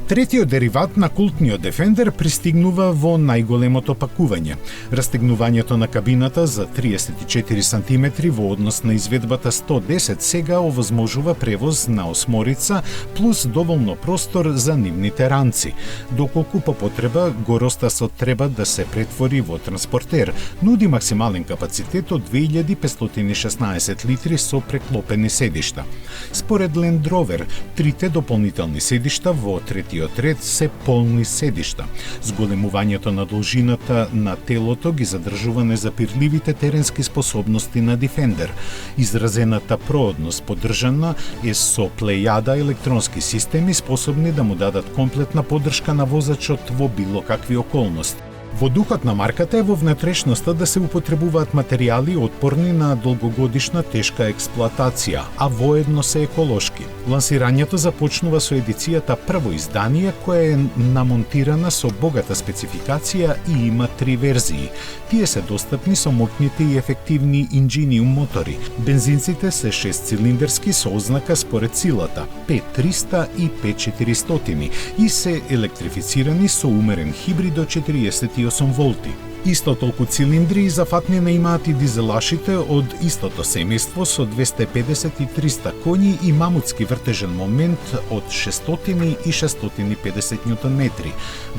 Третиот дериват на култниот Defender пристигнува во најголемото пакување. Растегнувањето на кабината за 34 см во однос на изведбата 110 сега овозможува превоз на осморица плюс доволно простор за нивните ранци. Доколку по потреба горостасот треба да се претвори во транспортер, нуди максимален капацитет од 2516 литри со преклопени седишта. Според Land Rover, трите дополнителни седишта во третиот ред се полни седишта. Зголемувањето на должината на телото ги задржува незапирливите теренски способности на Defender. Изразената проодност поддржана е со плејада електронски системи способни да му дадат комплетна поддршка на возачот во било какви околности. Во духот на марката е во внатрешноста да се употребуваат материјали отпорни на долгогодишна тешка експлоатација, а воедно се еколошки. Лансирањето започнува со едицијата прво издание, која е намонтирана со богата спецификација и има 3 верзии. Тие се достапни со моќните и ефективни Ingenium мотори. Бензинците се 6-цилиндерски со ознака според силата 5300 и 5400 и се електрифицирани со умерен хибрид од 48 волти. Исто толку цилиндри зафатнена имаат и дизелашите од истото семејство со 250 и 300 коњи и мамутски вртежен момент од 600 и 650 Нм.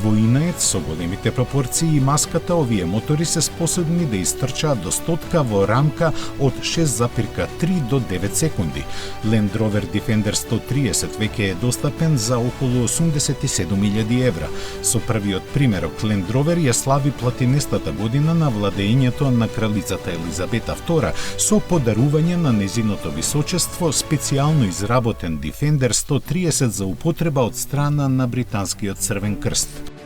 Во инает со големите пропорции и маската овие мотори се способни да истрчаат до стотка во рамка од 6,3 до 9 секунди. Land Rover Defender 130 веќе е достапен за околу 87.000 евра. Со првиот примерок Land Rover ја слави платинестата година на владењето на кралицата Елизабета II со подарување на незиното височество специјално изработен Defender 130 за употреба од страна на британскиот Црвен крст.